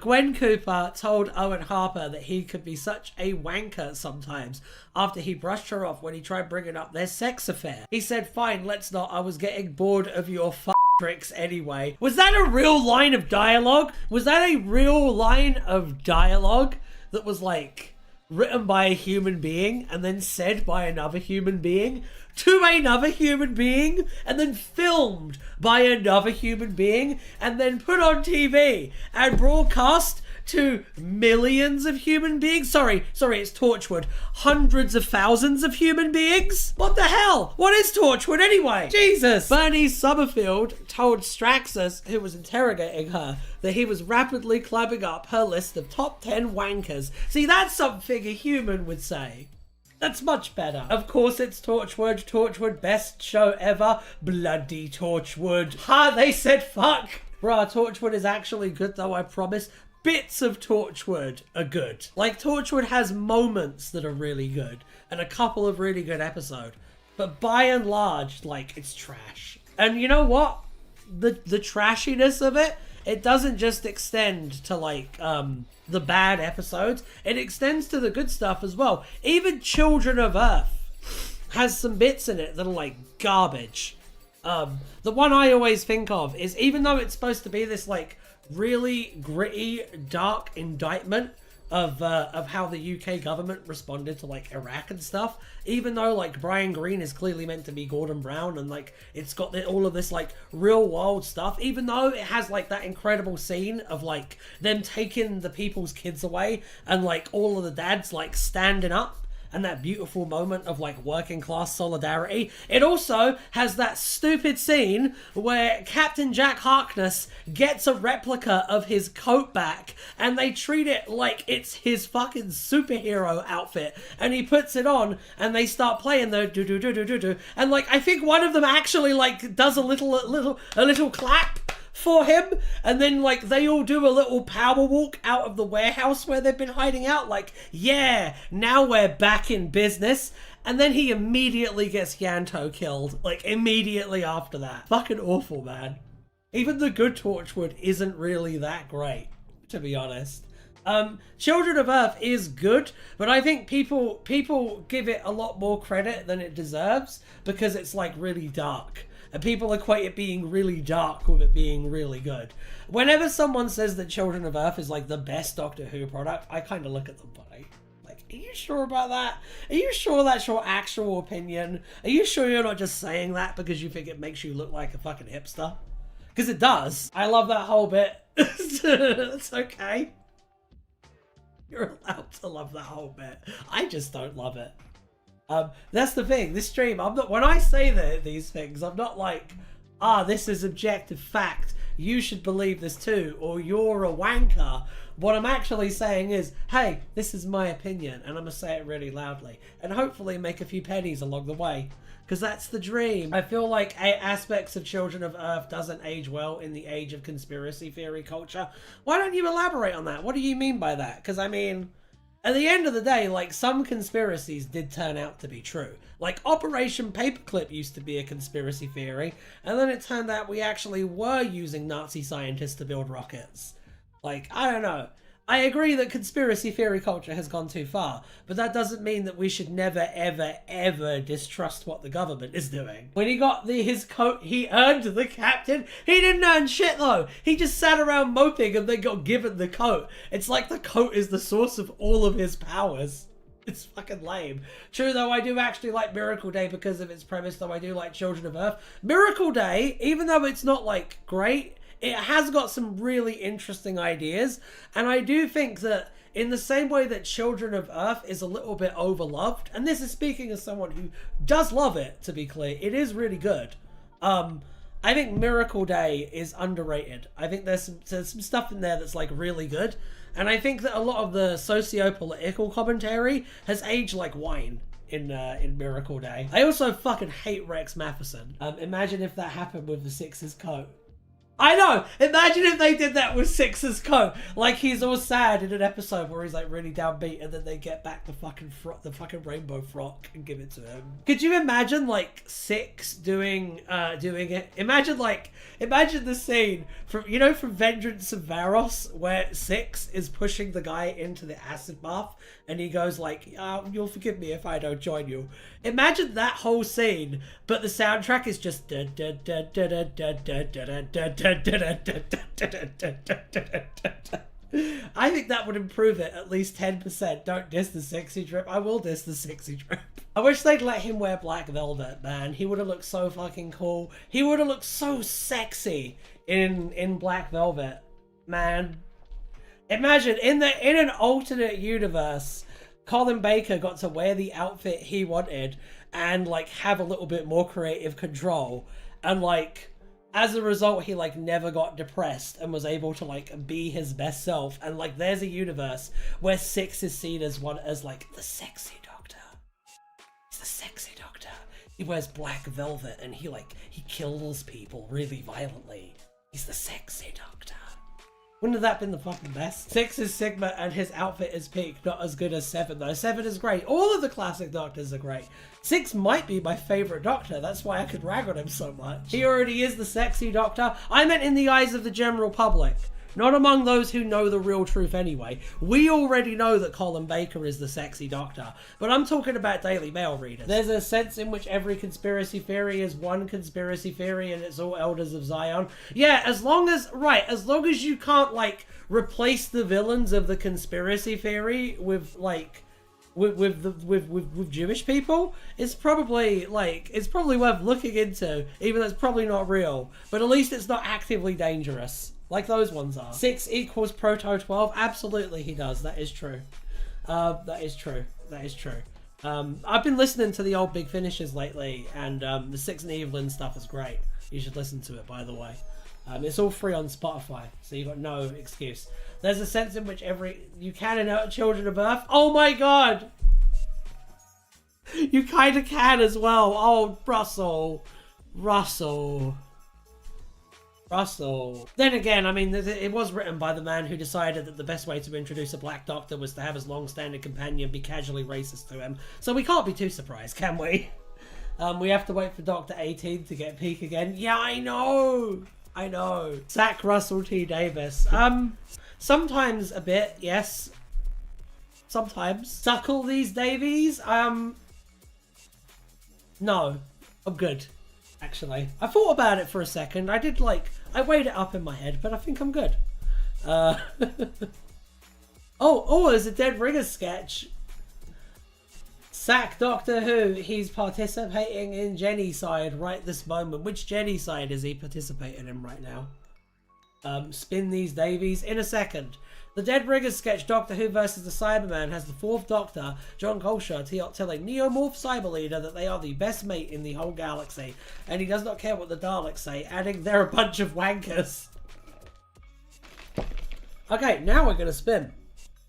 Gwen Cooper told Owen Harper that he could be such a wanker sometimes after he brushed her off when he tried bringing up their sex affair. He said, fine, let's not. I was getting bored of your tricks anyway. Was that a real line of dialogue? Was that a real line of dialogue that was like written by a human being and then said by another human being to another human being and then filmed by another human being and then put on TV and broadcast to millions of human beings? Sorry, it's Torchwood. Hundreds of thousands of human beings? What the hell? What is Torchwood anyway? Jesus! Bernie Summerfield told Straxus, who was interrogating her, that he was rapidly climbing up her list of top 10 wankers. See, that's something a human would say. That's much better. Of course it's Torchwood. Torchwood, best show ever. Bloody Torchwood. Ha, they said fuck. Bruh, Torchwood is actually good though, I promise. Bits of Torchwood are good. Like, Torchwood has moments that are really good and a couple of really good episodes. But by and large, like, it's trash. And you know what? The trashiness of it doesn't just extend to, like, the bad episodes. It extends to the good stuff as well. Even Children of Earth has some bits in it that are, like, garbage. The one I always think of is, even though it's supposed to be this, like, really gritty, dark indictment of how the UK government responded to, like, Iraq and stuff, even though, like, Brian Greene is clearly meant to be Gordon Brown and, like, it's got all of this, like, real world stuff, even though it has, like, that incredible scene of, like, them taking the people's kids away and, like, all of the dads, like, standing up and that beautiful moment of, like, working class solidarity. It also has that stupid scene where Captain Jack Harkness gets a replica of his coat back and they treat it like it's his fucking superhero outfit, and he puts it on and they start playing the do-do-do-do-do-do, and, like, I think one of them actually, like, does a little clap for him, and then, like, they all do a little power walk out of the warehouse where they've been hiding out, like, yeah, now we're back in business. And then he immediately gets Yanto killed, like, immediately after that. Fucking awful, man. Even the good Torchwood isn't really that great, to be honest. Children of Earth is good, but I think people give it a lot more credit than it deserves because it's, like, really dark. And people equate it being really dark with it being really good. Whenever someone says that Children of Earth is, like, the best Doctor Who product, I kind of look at them funny. Like, are you sure about that? Are you sure that's your actual opinion? Are you sure you're not just saying that because you think it makes you look like a fucking hipster? Because it does. I love that whole bit. It's okay. You're allowed to love that whole bit. I just don't love it. That's the thing. This stream, I'm not, when I say these things, I'm not like, this is objective fact, you should believe this too, or you're a wanker. What I'm actually saying is, hey, this is my opinion, and I'm gonna say it really loudly, and hopefully make a few pennies along the way, because that's the dream. I feel like aspects of Children of Earth doesn't age well in the age of conspiracy theory culture. Why don't you elaborate on that? What do you mean by that? Because, I mean, at the end of the day, like, some conspiracies did turn out to be true. Like, Operation Paperclip used to be a conspiracy theory, and then it turned out we actually were using Nazi scientists to build rockets. Like, I don't know. I agree that conspiracy theory culture has gone too far, but that doesn't mean that we should never, ever, ever distrust what the government is doing. When he got his coat, he earned the captain. He didn't earn shit, though. He just sat around moping and then got given the coat. It's like the coat is the source of all of his powers. It's fucking lame. True, though, I do actually like Miracle Day because of its premise, though I do like Children of Earth. Miracle Day, even though it's not, like, great, it has got some really interesting ideas, and I do think that in the same way that Children of Earth is a little bit overloved, and this is speaking as someone who does love it, to be clear, it is really good. I think Miracle Day is underrated. I think there's some stuff in there that's, like, really good, and I think that a lot of the socio-political commentary has aged like wine in Miracle Day. I also fucking hate Rex Matheson. Imagine if that happened with the Six's coat. I know. Imagine if they did that with Six's coat. Like he's all sad in an episode where he's like really downbeat, and then they get back the fucking rainbow frock and give it to him. Could you imagine like Six doing it? Imagine the scene from from Vengeance of Varos where Six is pushing the guy into the acid bath, and he goes like, "You'll forgive me if I don't join you." Imagine that whole scene, but the soundtrack is just I think that would improve it at least 10%. Don't diss the sexy drip. I will diss the sexy drip. I wish they'd let him wear black velvet, man. He would have looked so fucking cool. He would have looked so sexy in black velvet, man. Imagine in an alternate universe, Colin Baker got to wear the outfit he wanted and like have a little bit more creative control, and like as a result he like never got depressed and was able to like be his best self. And like there's a universe where Six is seen as like the sexy doctor. He's the sexy doctor. He wears black velvet and he kills people really violently. He's the sexy doctor. Wouldn't have that been the fucking best? Six is Sigma and his outfit is peak. Not as good as Seven though. Seven is great. All of the classic Doctors are great. Six might be my favourite Doctor. That's why I could rag on him so much. He already is the sexy Doctor. I meant in the eyes of the general public. Not among those who know the real truth anyway. We already know that Colin Baker is the sexy Doctor. But I'm talking about Daily Mail readers. There's a sense in which every conspiracy theory is one conspiracy theory and it's all Elders of Zion. Yeah, as long as you can't like replace the villains of the conspiracy theory with like with Jewish people, it's probably worth looking into, even though it's probably not real. But at least it's not actively dangerous like those ones are. 6 equals Proto 12. Absolutely he does. That is true. That is true. I've been listening to the old Big Finishes lately, and the 6 and Evelyn stuff is great. You should listen to it, by the way. It's all free on Spotify, so you've got no excuse. There's a sense in which you can inherit children of Earth. Oh my god! You kind of can as well. Oh, Russell. Then again, I mean, it was written by the man who decided that the best way to introduce a black doctor was to have his long-standing companion be casually racist to him. So we can't be too surprised, can we? We have to wait for Doctor 18 to get peak again. Yeah, I know. Zach Russell T. Davis. Sometimes a bit, yes. Sometimes. Suckle these Davies? No. I'm good. Actually, I thought about it for a second. I weighed it up in my head, but I think I'm good. Oh, there's a Dead Ringer sketch. Sack Doctor Who. He's participating in Jenny-side right this moment. Which Jenny-side is he participating in right now? Spin these Davies in a second. The Dead Riggers sketch Doctor Who versus the Cyberman has the 4th Doctor, John Colshaw, telling Neomorph Cyber Leader that they are the best mate in the whole galaxy, and he does not care what the Daleks say, adding they're a bunch of wankers. Okay, now we're gonna spin.